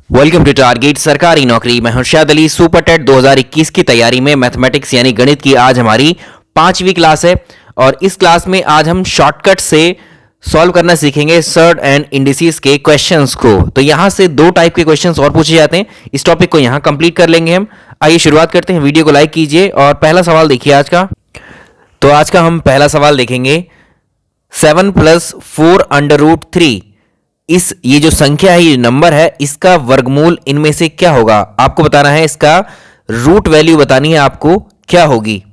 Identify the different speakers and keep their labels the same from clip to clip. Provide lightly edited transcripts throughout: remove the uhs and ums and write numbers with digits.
Speaker 1: Welcome to target सरकारी नौकरी। मैं हर्षद अली। सुपर टेट 2021 की तैयारी में मैथमेटिक्स यानी गणित की आज हमारी 5वीं क्लास है और इस क्लास में आज हम शॉर्टकट से सॉल्व करना सीखेंगे सर्ड एंड इंडिसेस के क्वेश्चंस को। तो यहां से दो टाइप के क्वेश्चंस और पूछे जाते हैं। इस टॉपिक को यहां कंप्लीट कर लेंगे हम। आइए शुरुआत करते हैं। वीडियो को लाइक कीजिए और पहला सवाल देखिए आज का। तो आज का हम पहला सवाल देखेंगे 7 + 4√3। ये जो संख्या है, ये नंबर है, इसका वर्गमूल इनमें से क्या होगा आपको बताना है। इसका रूट वैल्यू बतानी है आपको क्या होगी,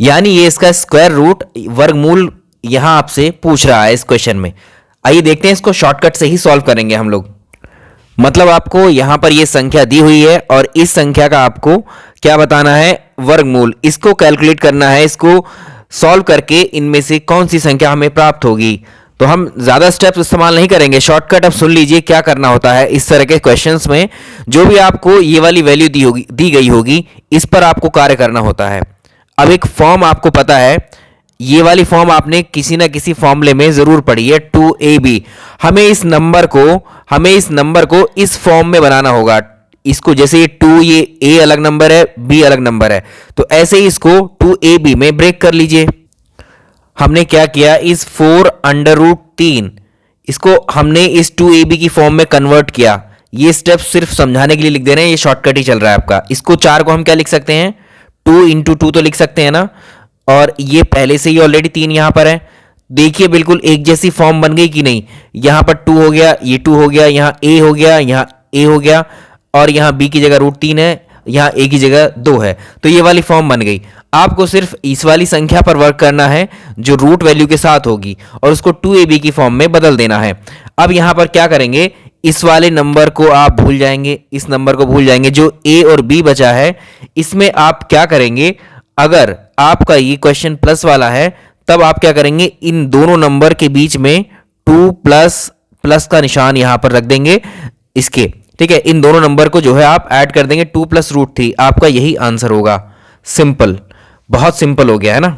Speaker 1: यानी ये इसका स्क्वायर रूट वर्गमूल यहां आपसे पूछ रहा है इस क्वेश्चन में। आइए देखते हैं, इसको शॉर्टकट से ही सॉल्व करेंगे हम लोग। मतलब आपको यहां पर ये संख्या दी हुई है और इस संख्या का आपको क्या बताना है, वर्गमूल। इसको कैलकुलेट करना है, इसको सॉल्व करके इनमें से कौन सी संख्या हमें प्राप्त होगी। तो हम ज्यादा स्टेप्स इस्तेमाल नहीं करेंगे, शॉर्टकट। अब सुन लीजिए क्या करना होता है इस तरह के क्वेश्चंस में। जो भी आपको ये वाली वैल्यू दी गई होगी, इस पर आपको कार्य करना होता है। अब एक फॉर्म आपको पता है, ये वाली फॉर्म आपने किसी ना किसी फॉर्मूले में जरूर पढ़ी है, 2ab। हमें इस नंबर को इस फॉर्म में बनाना होगा। इसको जैसे ये 2, ये a अलग नंबर है, b अलग नंबर है, तो ऐसे ही इसको 2ab में ब्रेक कर लीजिए। हमने क्या किया, इस 4√3 इसको हमने इस 2ab की फॉर्म में कन्वर्ट किया। ये स्टेप सिर्फ समझाने के लिए लिख दे रहे हैं, ये शॉर्टकट ही चल रहा है आपका। इसको 4 को हम क्या लिख सकते हैं, 2 × 2 तो लिख सकते हैं ना। और ये पहले से ही ऑलरेडी 3 यहां पर है। देखिए बिल्कुल एक जैसी फॉर्म बन गई कि नहीं। यहां पर 2 हो गया, ये 2 हो गया, यहां a हो गया, यहां a हो गया, और यहां b की जगह √3 है, यहां a की जगह 2 है। तो ये वाली फॉर्म बन गई। आपको सिर्फ इस वाली संख्या पर वर्क करना है जो रूट वैल्यू के साथ होगी, और उसको 2ab की फॉर्म में बदल देना है। अब यहां पर क्या करेंगे, इस वाले नंबर को आप भूल जाएंगे, इस नंबर को भूल जाएंगे। जो a और b बचा है, इसमें आप क्या करेंगे, अगर आपका ये क्वेश्चन प्लस वाला है तब आप क्या करेंगे, इन दोनों नंबर के बीच में 2 प्लस का निशान यहां पर रख देंगे इसके। ठीक है, इन दोनों नंबर को जो है आप ऐड कर देंगे, 2 + √3। आपका यही आंसर होगा। सिंपल, बहुत सिंपल हो गया है ना।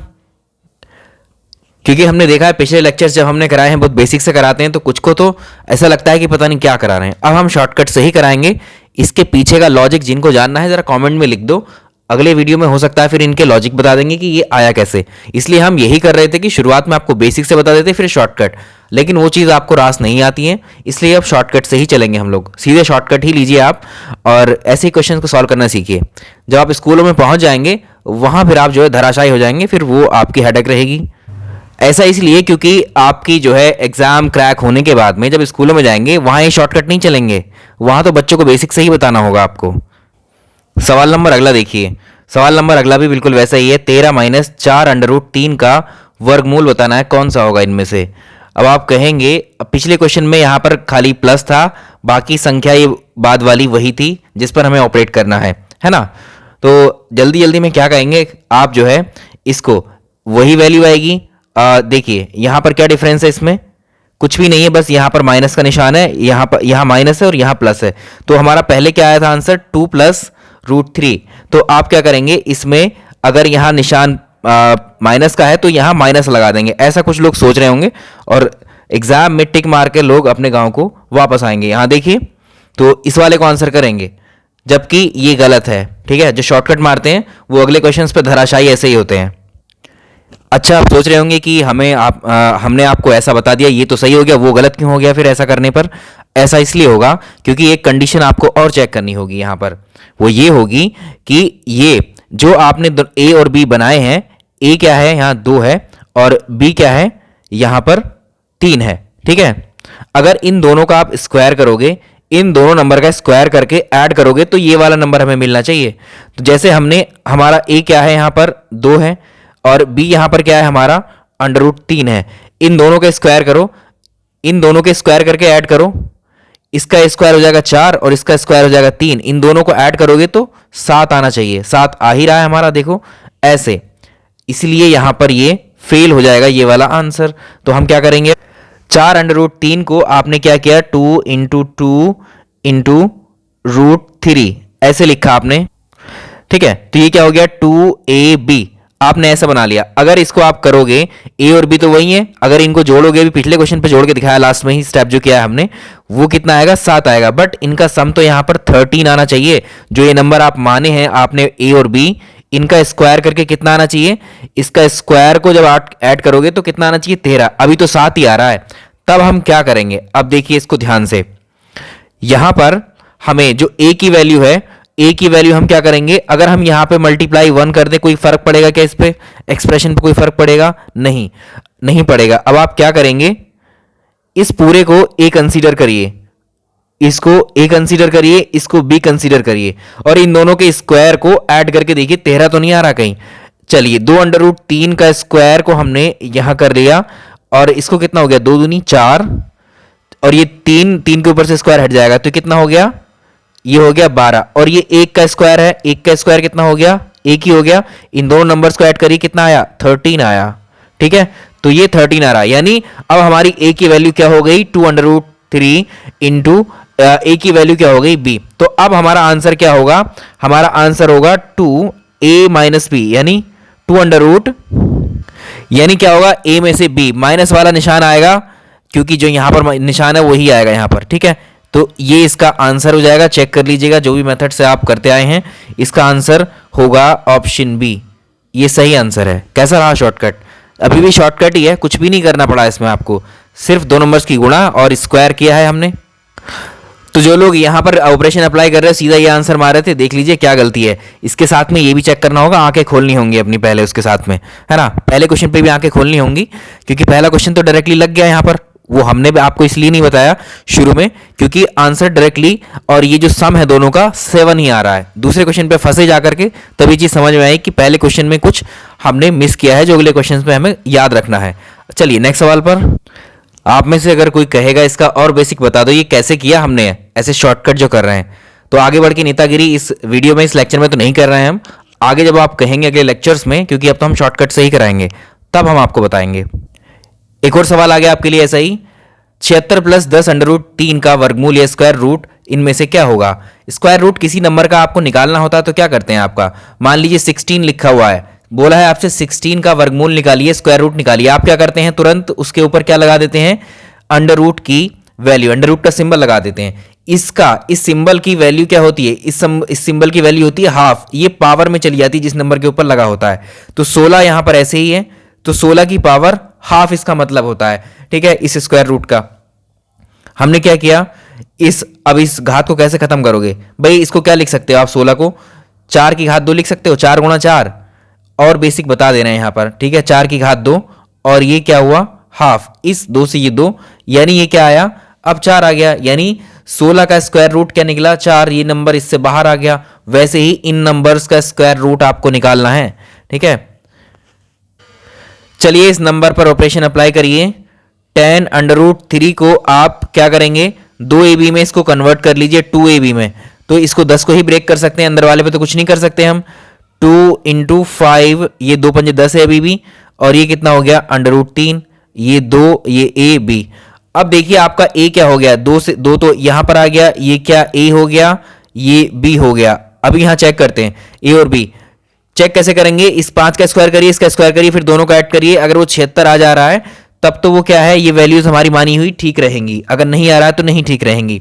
Speaker 1: क्योंकि हमने देखा है पिछले लेक्चर्स जब हमने कराए हैं बहुत बेसिक से कराते हैं, तो कुछ को तो ऐसा लगता है कि पता नहीं क्या करा रहे हैं। अब हम शॉर्टकट से ही कराएंगे। इसके पीछे का लॉजिक जिनको जानना है जरा कमेंट में लिख दो। अगले वीडियो में हो सकता है फिर इनके लॉजिक बता देंगे कि ये आया कैसे। इसलिए हम यही कर रहे थे कि शुरुआत में आपको बेसिक से बता देते फिर शॉर्टकट, लेकिन वो चीज़ आपको रास नहीं आती है, इसलिए अब शॉर्टकट से ही चलेंगे हम लोग। सीधे शॉर्टकट ही लीजिए आप और ऐसे ही क्वेश्चन को सॉल्व करना सीखिए। जब आप स्कूलों में पहुंच जाएंगे वहां फिर आप जो है धराशायी हो जाएंगे, फिर वो आपकी हेडेक रहेगी। ऐसा इसलिए क्योंकि आपकी जो है एग्जाम क्रैक होने के बाद में जब स्कूलों में जाएंगे वहां ये शॉर्टकट नहीं चलेंगे, वहां तो बच्चों को बेसिक से ही बताना होगा आपको। सवाल नंबर अगला देखिए। सवाल नंबर अगला भी बिल्कुल वैसा ही है। 13 - 4√3 का वर्गमूल बताना है, कौन सा होगा इनमें से। अब आप कहेंगे पिछले क्वेश्चन में यहां पर खाली प्लस था, बाकी संख्या ये बाद वाली वही थी जिस पर हमें ऑपरेट करना है ना। तो जल्दी जल्दी में क्या कहेंगे, आप जो है इसको वही वैल्यू आएगी। देखिए यहां पर क्या डिफरेंस है, इसमें कुछ भी नहीं है, बस यहां पर माइनस का निशान है, यहां माइनस है और यहां प्लस है। तो हमारा पहले क्या आया था आंसर, 2 + √3। तो आप क्या करेंगे, इसमें अगर यहां निशान माइनस का है तो यहां माइनस लगा देंगे। ऐसा कुछ लोग सोच रहे होंगे और एग्जाम में टिक मार के लोग अपने गांव को वापस आएंगे। यहां देखिए, तो इस वाले को आंसर करेंगे, जबकि ये गलत है। ठीक है, जो शॉर्टकट मारते हैं वो अगले क्वेश्चंस पे धराशायी ऐसे ही होते हैं। अच्छा, आप सोच रहे होंगे कि हमने आपको ऐसा बता दिया, ये तो सही हो गया, वो गलत क्यों हो गया फिर ऐसा करने पर। ऐसा इसलिए होगा क्योंकि एक कंडीशन आपको और चेक करनी होगी यहां पर। वो ये होगी कि ये जो आपने ए और बी बनाए हैं, ए क्या है यहां 2 है और बी क्या है यहां पर 3 है। ठीक है, अगर इन दोनों का आप स्क्वायर करोगे, इन दोनों नंबर का स्क्वायर करके ऐड करोगे तो ये वाला नंबर हमें मिलना चाहिए। तो जैसे हमारा ए क्या है यहां पर 2 है और b यहां पर क्या है हमारा √3 है। इन दोनों के स्क्वायर करो, इन दोनों के स्क्वायर करके ऐड करो। इसका स्क्वायर हो जाएगा 4 और इसका स्क्वायर हो जाएगा 3। इन दोनों को ऐड करोगे तो 7 आना चाहिए। 7 आ ही रहा है हमारा, देखो ऐसे। इसलिए यहां पर ये फेल हो जाएगा ये वाला आंसर। तो हम क्या करेंगे, 4√3 को आपने क्या किया, 2 × 2 × √3 ऐसे लिखा आपने। ठीक है, तो ये क्या हो गया 2ab। आपने ऐसा बना लिया। अगर इसको आप करोगे, ए और बी तो वही है, अगर इनको जोड़ोगे भी, पिछले क्वेश्चन पे जोड़ के दिखाया लास्ट में ही स्टेप जो किया है हमने, वो कितना आएगा, 7 आएगा। बट इनका सम तो यहां पर 13 आना चाहिए। जो ये नंबर आप माने हैं आपने ए और बी, इनका स्क्वायर करके कितना आना चाहिए, इसका स्क्वायर को जब आप ऐड करोगे तो कितना आना चाहिए, 13। अभी तो 7 ही आ रहा है। तब हम क्या करेंगे, अब देखिए इसको ध्यान से, यहां पर हमें जो ए की वैल्यू है, ए की वैल्यू हम क्या करेंगे, अगर हम यहां पे मल्टीप्लाई 1 कर दे, कोई फर्क पड़ेगा क्या, इस पे एक्सप्रेशन पे कोई फर्क पड़ेगा, नहीं, नहीं पड़ेगा। अब आप क्या करेंगे, इस पूरे को ए कंसीडर करिए, इसको ए कंसीडर करिए, इसको बी कंसीडर करिए, और इन दोनों के स्क्वायर को ऐड करके देखिए 13 तो नहीं आ रहा कहीं। चलिए 2√3 का स्क्वायर को हमने यहां कर लिया, और इसको कितना हो गया, 2 दूनी 4, और ये 3 के ऊपर से स्क्वायर हट जाएगा तो कितना हो गया, ये हो गया 12। और ये 1 का स्क्वायर है, 1 का स्क्वायर कितना हो गया, 1 ही हो गया। इन दोनों नंबर्स को ऐड करिए, कितना आया, 13 आया। ठीक है, तो ये 13 आ रहा है, यानी अब हमारी ए की वैल्यू क्या हो गई, 2√3 इंटू ए की वैल्यू क्या हो गई, बी। तो अब हमारा आंसर क्या होगा, हमारा आंसर होगा 2a माइनस बी, यानी 2 यानी क्या होगा, ए में से बी माइनस वाला निशान आएगा, क्योंकि जो यहां पर निशान है वही आएगा यहां पर। ठीक है, तो ये इसका आंसर हो जाएगा। चेक कर लीजिएगा, जो भी मेथड से आप करते आए हैं, इसका आंसर होगा ऑप्शन बी। ये सही आंसर है। कैसा रहा शॉर्टकट, अभी भी शॉर्टकट ही है, कुछ भी नहीं करना पड़ा इसमें आपको, सिर्फ दो नंबर्स की गुणा और स्क्वायर किया है हमने। तो जो लोग यहाँ पर ऑपरेशन अप्लाई कर रहे हैं, सीधा ये आंसर मार रहे थे, देख लीजिए क्या गलती है। इसके साथ में ये भी चेक करना होगा, आंखें खोलनी होंगी अपनी पहले उसके साथ में, है ना। पहले क्वेश्चन पे भी आंखें खोलनी होंगी, क्योंकि पहला क्वेश्चन तो डायरेक्टली लग गया यहाँ पर। वो हमने भी आपको इसलिए नहीं बताया शुरू में, क्योंकि आंसर डायरेक्टली, और ये जो सम है दोनों का 7 ही आ रहा है। दूसरे क्वेश्चन पे फंसे जा करके तभी चीज समझ में आई कि पहले क्वेश्चन में कुछ हमने मिस किया है, जो अगले क्वेश्चन पे हमें याद रखना है। चलिए नेक्स्ट सवाल पर। आप में से अगर कोई कहेगा इसका और बेसिक बता दो, ये कैसे किया हमने, ऐसे शॉर्टकट जो कर रहे हैं, तो आगे बढ़ के नेतागिरी इस वीडियो में, इस लेक्चर में तो नहीं कर रहे हैं हम। आगे जब आप कहेंगे अगले लेक्चर्स में, क्योंकि अब तो हम शॉर्टकट से ही कराएंगे, तब हम आपको बताएंगे। एक और सवाल आ गया आपके लिए ऐसा ही, 76 प्लस 10√3 का वर्गमूल या स्क्वायर रूट इनमें से क्या होगा। स्क्वायर रूट किसी नंबर का आपको निकालना होता है तो क्या करते हैं, आपका मान लीजिए 16 लिखा हुआ है, बोला है आपसे 16 का वर्गमूल निकालिए, स्क्वायर रूट निकालिए। आप क्या करते हैं, तुरंत उसके ऊपर क्या लगा देते हैं, अंडर रूट की वैल्यू, अंडर रूट का सिंबल लगा देते हैं। इसका, इस सिंबल की वैल्यू क्या होती है, इस सिंबल की वैल्यू होती है हाफ, ये पावर में चली जाती है जिस नंबर के ऊपर लगा होता है। तो 16 यहां पर ऐसे ही है, तो 16 की पावर हाफ इसका मतलब होता है। ठीक है, इस स्क्वायर रूट का हमने क्या किया, अब इस घात को कैसे खत्म करोगे भाई, इसको क्या लिख सकते हो आप, 16 को 4 की घात 2 लिख सकते हो, 4 गुणा 4, और बेसिक बता दे रहे हैं यहां पर। ठीक है, 4 की घात 2, और ये क्या हुआ, हाफ, इस 2 से ये 2, यानी ये क्या आया, अब 4 आ गया, यानी 16 का स्क्वायर रूट क्या निकला, 4। ये नंबर इससे बाहर आ गया। वैसे ही इन नंबर्स का स्क्वायर रूट आपको निकालना है। ठीक है, चलिए इस नंबर पर ऑपरेशन अप्लाई करिए। 10√3 को आप क्या करेंगे, 2ab में इसको कन्वर्ट कर लीजिए 2ab में, तो इसको 10 को ही ब्रेक कर सकते हैं, अंदर वाले पे तो कुछ नहीं कर सकते हम। 2 इंटू 5, ये 2 पंजे 10 है अभी भी, और ये कितना हो गया, √3, ये 2, ये ए बी। अब देखिए आपका ए क्या हो गया, 2 से 2 तो यहां पर आ गया, ये क्या ए हो गया, ये बी हो गया। अब यहां चेक करते हैं ए और बी, चेक कैसे करेंगे, इस 5 का स्क्वायर करिए, इसका स्क्वायर करिए, फिर दोनों का ऐड करिए। अगर वो 76 आ जा रहा है तब तो वो क्या है, ये वैल्यूज हमारी मानी हुई ठीक रहेंगी, अगर नहीं आ रहा है तो नहीं ठीक रहेंगी।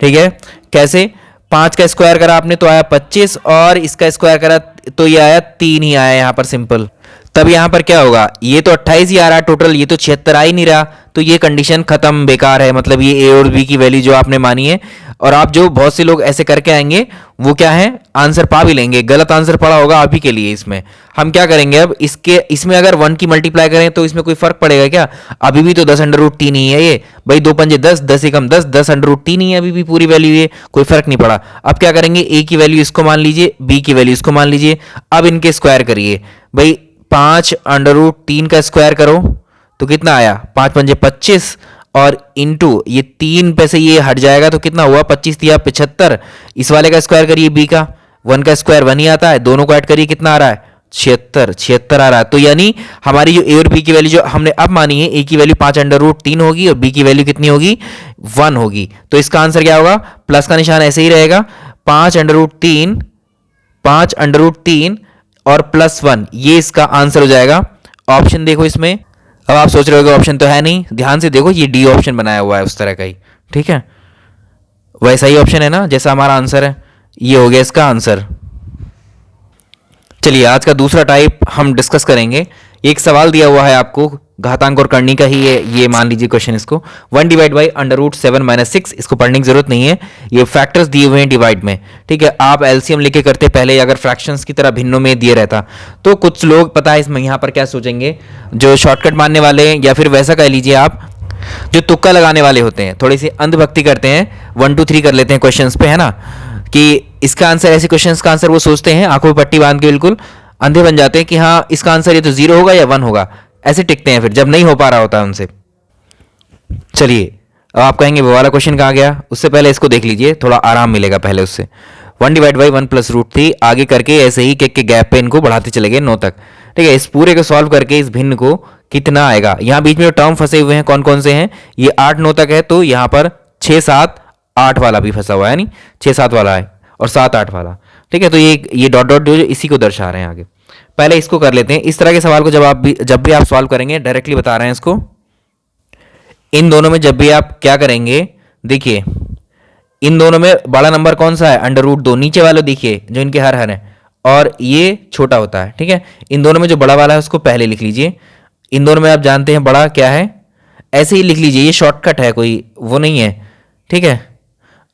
Speaker 1: ठीक है, कैसे, 5 का स्क्वायर करा आपने तो आया 25, और इसका स्क्वायर करा तो ये आया 3 ही आया यहां पर सिंपल। तब यहां पर क्या होगा, ये तो 28 ही आ रहा है टोटल, ये तो 76 आ ही नहीं रहा, तो ये कंडीशन खत्म, बेकार है। मतलब ये ए और बी की वैल्यू जो आपने मानी है, और आप जो बहुत से लोग ऐसे करके आएंगे वो क्या है, आंसर पा भी लेंगे, गलत आंसर पड़ा होगा अभी के लिए। इसमें हम क्या करेंगे, अब इसमें अगर 1 की मल्टीप्लाई करें तो इसमें कोई फर्क पड़ेगा क्या, अभी भी तो 10√3 ही है ये भाई, 2 पंजे 10, 10 एकम 10, 10√3 ही है अभी भी पूरी वैल्यू, ये कोई फर्क नहीं पड़ा। अब क्या करेंगे, ए की वैल्यू इसको मान लीजिए, बी की वैल्यू इसको मान लीजिए। अब इनके स्क्वायर करिए भाई, 5√3 का स्क्वायर करो तो कितना आया, 5 पंजे 25, और इंटू ये 3 पे से ये हट जाएगा तो कितना हुआ, 25 दिया 75। इस वाले का स्क्वायर करिए, बी का, 1 का स्क्वायर 1 ही आता है, दोनों को ऐड करिए, कितना आ रहा है, 76 आ रहा है। तो यानी हमारी जो ए और बी की वैल्यू जो हमने अब मानी है, ए की वैल्यू 5√3 होगी और बी की वैल्यू कितनी होगी, 1 होगी। तो इसका आंसर क्या होगा, प्लस का निशान ऐसे ही रहेगा, 5√3 और +1, ये इसका आंसर हो जाएगा। ऑप्शन देखो इसमें। अब आप सोच रहे हो ऑप्शन तो है नहीं, ध्यान से देखो, ये डी ऑप्शन बनाया हुआ है उस तरह का ही, ठीक है, वैसा ही ऑप्शन है ना जैसा हमारा आंसर है। ये हो गया इसका आंसर। चलिए आज का दूसरा टाइप हम डिस्कस करेंगे। एक सवाल दिया हुआ है आपको घातांक और करनी का ही है, ये मान लीजिए क्वेश्चन इसको 1 डिवाइड बाई √7 - 6, इसको पढ़ने की जरूरत नहीं है, ये फैक्टर्स दिए हुए हैं डिवाइड में, ठीक है। आप एलसीएम लेके करते पहले, अगर फ्रैक्शंस की तरह भिन्नों में दिए रहता तो कुछ लोग पता है इसमें यहाँ पर क्या सोचेंगे, जो शॉर्टकट मानने वाले हैं या फिर वैसा कह लीजिए आप जो तुक्का लगाने वाले होते हैं, थोड़ी सी अंधभक्ति करते हैं, 1 2 3 कर लेते हैं क्वेश्चंस पे, है ना, कि इसका आंसर, ऐसे क्वेश्चंस का आंसर वो सोचते हैं आंखों पर पट्टी बांध के, बिल्कुल अंधे बन जाते हैं कि हाँ इसका आंसर ये तो 0 होगा या 1 होगा, ऐसे टिकते हैं फिर जब नहीं हो पा रहा होता उनसे। चलिए अब आप कहेंगे वो वाला क्वेश्चन कहाँ गया, उससे पहले इसको देख लीजिए, थोड़ा आराम मिलेगा पहले उससे। 1 डिवाइड बाई 1 + √3, आगे करके ऐसे ही के गैप पे इनको बढ़ाते चले गए 9 तक, ठीक है। इस पूरे को सॉल्व करके इस भिन्न को कितना आएगा, यहाँ बीच में जो टर्म फंसे हुए हैं कौन कौन से हैं, ये 8 9 तक है, तो यहाँ पर 6 7 8 वाला भी फंसा हुआ है, नहीं 6 7 वाला है और 7 8 वाला, ठीक है। तो ये डॉट डॉट जो इसी को दर्शा रहे हैं आगे। पहले इसको कर लेते हैं। इस तरह के सवाल को जब भी आप सॉल्व करेंगे, डायरेक्टली बता रहे हैं इसको, इन दोनों में जब भी आप क्या करेंगे, देखिए इन दोनों में बड़ा नंबर कौन सा है, √2, नीचे वाले देखिए जो इनके हर हर हैं, और ये छोटा होता है, ठीक है। इन दोनों में जो बड़ा वाला है उसको पहले लिख लीजिए। इन दोनों में आप जानते हैं बड़ा क्या है, ऐसे ही लिख लीजिए, ये शॉर्टकट है, कोई वो नहीं है, ठीक है।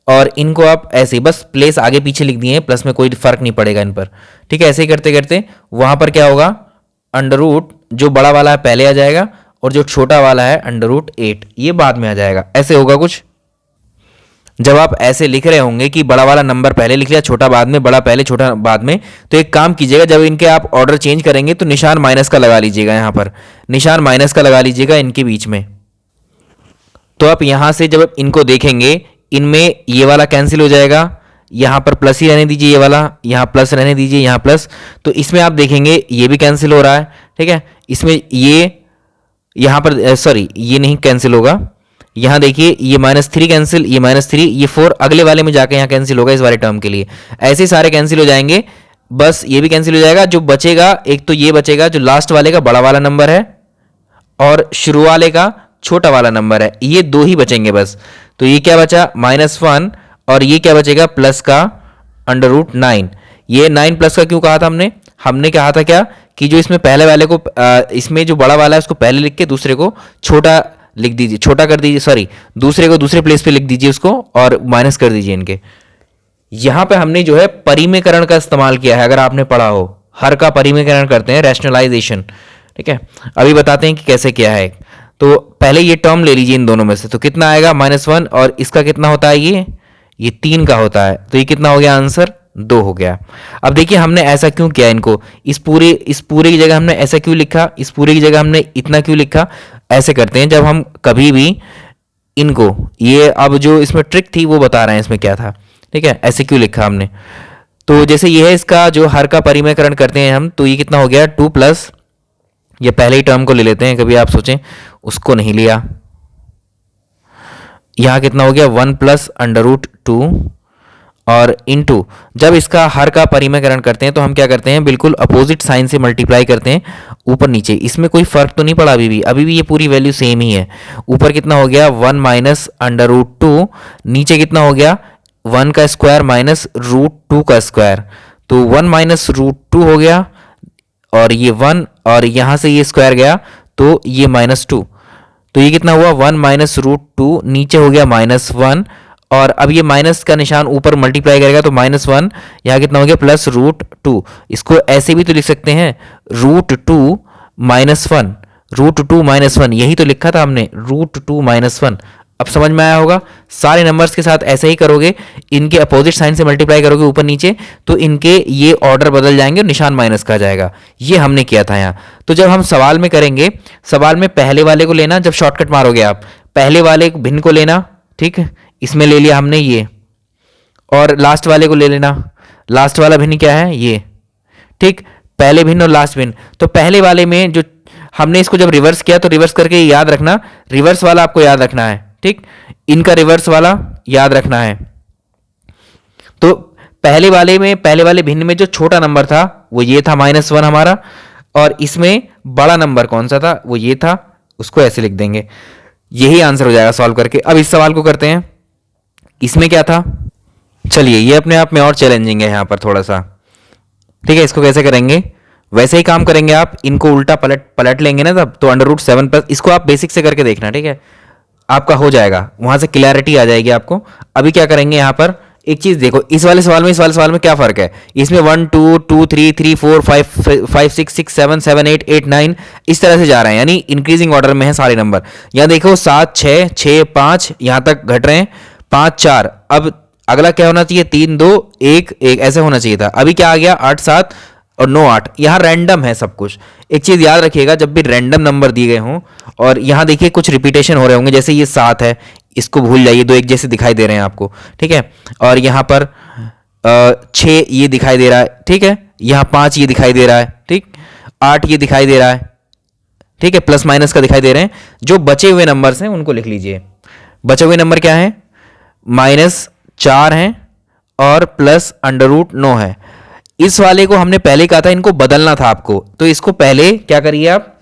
Speaker 1: और इनको आप ऐसे ही बस प्लेस आगे पीछे लिख दिए, प्लस में कोई फर्क नहीं पड़ेगा इन पर, ठीक है। ऐसे ही करते करते वहां पर क्या होगा, √ जो बड़ा वाला है पहले आ जाएगा और जो छोटा वाला है √8 ये बाद में आ जाएगा, ऐसे होगा कुछ। जब आप ऐसे लिख रहे होंगे कि बड़ा वाला नंबर पहले लिख लिया, छोटा बाद में, बड़ा पहले छोटा बाद में, तो एक काम कीजिएगा, जब इनके आप ऑर्डर चेंज करेंगे तो निशान माइनस का लगा लीजिएगा, यहां पर निशान माइनस का लगा लीजिएगा इनके बीच में। तो आप यहां से जब इनको देखेंगे, इनमें ये वाला कैंसिल हो जाएगा, यहां पर प्लस ही रहने दीजिए, ये वाला यहां प्लस रहने दीजिए, यहां प्लस, तो इसमें आप देखेंगे ये भी कैंसिल हो रहा है, ठीक है। इसमें ये यहां पर सॉरी ये नहीं कैंसिल होगा, यहां देखिए ये -3 कैंसिल, ये -3, ये 4 अगले वाले में जाके यहां कैंसिल होगा इस वाले टर्म के लिए, ऐसे सारे कैंसिल हो जाएंगे, बस ये भी कैंसिल हो जाएगा। जो बचेगा एक तो ये बचेगा जो लास्ट वाले का बड़ा वाला नंबर है और शुरू वाले का छोटा वाला नंबर है, ये दो ही बचेंगे बस। तो ये क्या बचा, -1, और ये क्या बचेगा, प्लस का √9। ये 9 प्लस का क्यों कहा था हमने कहा था क्या कि जो इसमें पहले वाले को इसमें जो बड़ा वाला है उसको पहले लिख के दूसरे को छोटा लिख दीजिए, छोटा कर दीजिए, सॉरी दूसरे को दूसरे प्लेस पे लिख दीजिए उसको और माइनस कर दीजिए इनके। यहां पे हमने जो है परिमेयकरण का इस्तेमाल किया है, अगर आपने पढ़ा हो, हर का परिमेयकरण करते हैं, रैशनलाइजेशन, ठीक है। अभी बताते हैं कि कैसे किया है। तो पहले ये टर्म ले लीजिए इन दोनों में से, तो कितना आएगा, -1, और इसका कितना होता है, ये 3 का होता है, तो ये कितना हो गया, आंसर 2 हो गया। अब देखिए हमने ऐसा क्यों किया, इनको इस पूरे की जगह हमने ऐसा क्यों लिखा, इस पूरे की जगह हमने इतना क्यों लिखा। ऐसे करते हैं जब हम कभी भी इनको, ये अब जो इसमें ट्रिक थी वो बता रहे हैं इसमें क्या था, ठीक है, ऐसे क्यों लिखा हमने। तो जैसे ये है इसका जो हर का परिमेयकरण करते हैं हम, तो ये कितना हो गया, 2 प्लस, ये पहले ही टर्म को ले लेते हैं, कभी आप सोचें उसको नहीं लिया, यहां कितना हो गया, 1 प्लस √2, और इनटू जब इसका हर का परिमेयकरण करते हैं तो हम क्या करते हैं, बिल्कुल अपोजिट साइन से मल्टीप्लाई करते हैं ऊपर नीचे। इसमें कोई फर्क तो नहीं पड़ा, अभी भी ये पूरी वैल्यू सेम ही है। ऊपर कितना हो गया, 1 माइनस √2, नीचे कितना हो गया, 1 का स्क्वायर माइनस √2 का स्क्वायर, तो 1 माइनस √2 हो गया, और ये 1, और यहां से ये स्क्वायर गया तो ये -2, तो ये कितना हुआ, 1 माइनस √2, नीचे हो गया -1, और अब ये माइनस का निशान ऊपर मल्टीप्लाई करेगा तो -1, यहाँ कितना हो गया, प्लस √2। इसको ऐसे भी तो लिख सकते हैं, √2 - 1, √2 - 1, यही तो लिखा था हमने, √2 - 1। अब समझ में आया होगा। सारे नंबर्स के साथ ऐसे ही करोगे, इनके अपोजिट साइन से मल्टीप्लाई करोगे ऊपर नीचे, तो इनके ये ऑर्डर बदल जाएंगे और निशान माइनस का आ जाएगा। ये हमने किया था यहाँ। तो जब हम सवाल में करेंगे, सवाल में पहले वाले को लेना, जब शॉर्टकट मारोगे आप पहले वाले भिन्न को लेना, ठीक है, इसमें ले लिया हमने ये, और लास्ट वाले को ले लेना, लास्ट वाला भिन्न क्या है, ये, ठीक, पहले भिन्न और लास्ट भिन्न। तो पहले वाले में जो हमने इसको जब रिवर्स किया तो रिवर्स करके याद रखना, रिवर्स वाला आपको याद रखना है, ठीक, इनका रिवर्स वाला याद रखना है। तो पहले वाले भिन्न में जो छोटा नंबर था वो ये था -1 हमारा, और इसमें बड़ा नंबर कौन सा था वो ये था, उसको ऐसे लिख देंगे। यही आंसर हो जाएगा सॉल्व करके। अब इस सवाल को करते हैं। इसमें क्या था, चलिए ये अपने आप में और चैलेंजिंग है यहाँ पर थोड़ा सा, ठीक है। इसको कैसे करेंगे, वैसे ही काम करेंगे आप, इनको उल्टा पलट लेंगे ना तब, तो √7+, इसको आप बेसिक से करके देखना, ठीक है, आपका हो जाएगा, वहां से क्लैरिटी आ जाएगी आपको। अभी क्या करेंगे यहाँ पर, एक चीज देखो, इस वाले सवाल में क्या फर्क है, इसमें 1 2 2 3 3 4 5 6 6 7 7 8 8 9 इस तरह से जा रहे हैं, यानी इंक्रीजिंग ऑर्डर में है सारे नंबर। यहाँ देखो 7 6 6 5 यहाँ तक घट रहे हैं, 5 4, अब अगला क्या होना चाहिए, 3 2 1 1 ऐसे होना चाहिए था। अभी क्या आ गया, 8 7 और 9 8, यहाँ रैंडम है सब कुछ। एक चीज याद रखिएगा, जब भी रैंडम नंबर दिए गए हों, और यहाँ देखिए कुछ रिपीटेशन हो रहे होंगे, जैसे ये 7 है, इसको भूल जाइए, 2 एक जैसे दिखाई दे रहे हैं आपको, ठीक है। और यहाँ पर 6 ये दिखाई दे रहा है, ठीक है, यहाँ 5 ये दिखाई दे रहा है, ठीक, 8 ये दिखाई दे रहा है, ठीक है, प्लस माइनस का दिखाई दे रहे हैं। जो बचे हुए नंबर्स हैं उनको लिख लीजिए। बचे हुए नंबर क्या है, -4 हैं और +√9 है। इस वाले को हमने पहले कहा था, इनको बदलना था आपको, तो इसको पहले क्या करिए आप,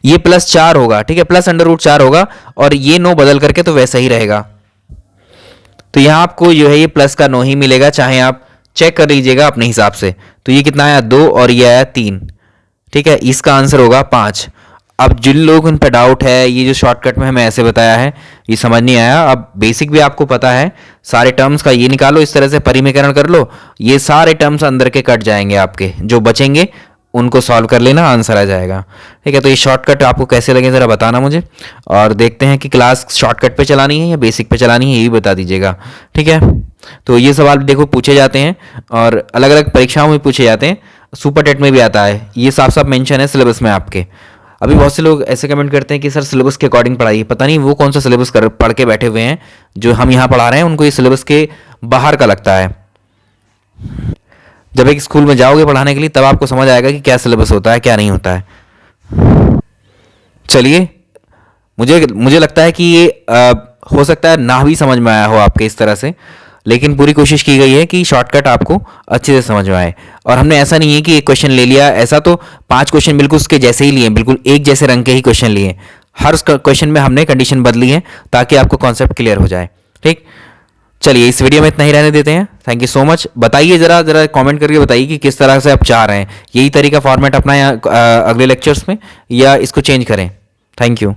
Speaker 1: ये +4 होगा, ठीक है, +√4 होगा, और ये 9 बदल करके तो वैसा ही रहेगा। तो यहां आपको जो है ये प्लस का 9 ही मिलेगा, चाहे आप चेक कर लीजिएगा अपने हिसाब से। तो ये कितना आया, 2, और ये आया 3, ठीक है, इसका आंसर होगा 5। अब जिन लोग उन पर डाउट है, ये जो शॉर्टकट में हमें ऐसे बताया है, ये समझ नहीं आया, अब बेसिक भी आपको पता है, सारे टर्म्स का ये निकालो, इस तरह से परिमीकरण कर लो, ये सारे टर्म्स अंदर के कट जाएंगे, आपके जो बचेंगे उनको सॉल्व कर लेना, आंसर आ जाएगा, ठीक है। तो ये शॉर्टकट आपको कैसे लगे ज़रा बताना मुझे, और देखते हैं कि क्लास शॉर्टकट पे चलानी है या बेसिक पे चलानी है, ये भी बता दीजिएगा, ठीक है। तो ये सवाल देखो पूछे जाते हैं, और अलग अलग परीक्षाओं में पूछे जाते हैं, सुपर टेट में भी आता है, ये साफ साफ मेंशन है सिलेबस में आपके। अभी बहुत से लोग ऐसे कमेंट करते हैं कि सर सिलेबस के अकॉर्डिंग पढ़ाइए, पता नहीं वो कौन सा सिलेबस पढ़ के बैठे हुए हैं, जो हम यहाँ पढ़ा रहे हैं उनको ये सिलेबस के बाहर का लगता है। जब एक स्कूल में जाओगे पढ़ाने के लिए, तब आपको समझ आएगा कि क्या सिलेबस होता है क्या नहीं होता है। चलिए, मुझे लगता है कि ये हो सकता है ना भी समझ में आया हो आपके इस तरह से, लेकिन पूरी कोशिश की गई है कि शॉर्टकट आपको अच्छे से समझ में आए। और हमने ऐसा नहीं है कि एक क्वेश्चन ले लिया, ऐसा तो 5 क्वेश्चन बिल्कुल उसके जैसे ही लिए, बिल्कुल एक जैसे रंग के ही क्वेश्चन लिए। हर क्वेश्चन में हमने कंडीशन बदली है ताकि आपको कॉन्सेप्ट क्लियर हो जाए, ठीक। चलिए इस वीडियो में इतना ही रहने देते हैं। Thank you so much. बताइए ज़रा कमेंट करके बताइए कि किस तरह से आप चाह रहे हैं, यही तरीका फॉर्मेट अपना अगले लेक्चर्स में, या इसको चेंज करें। Thank you.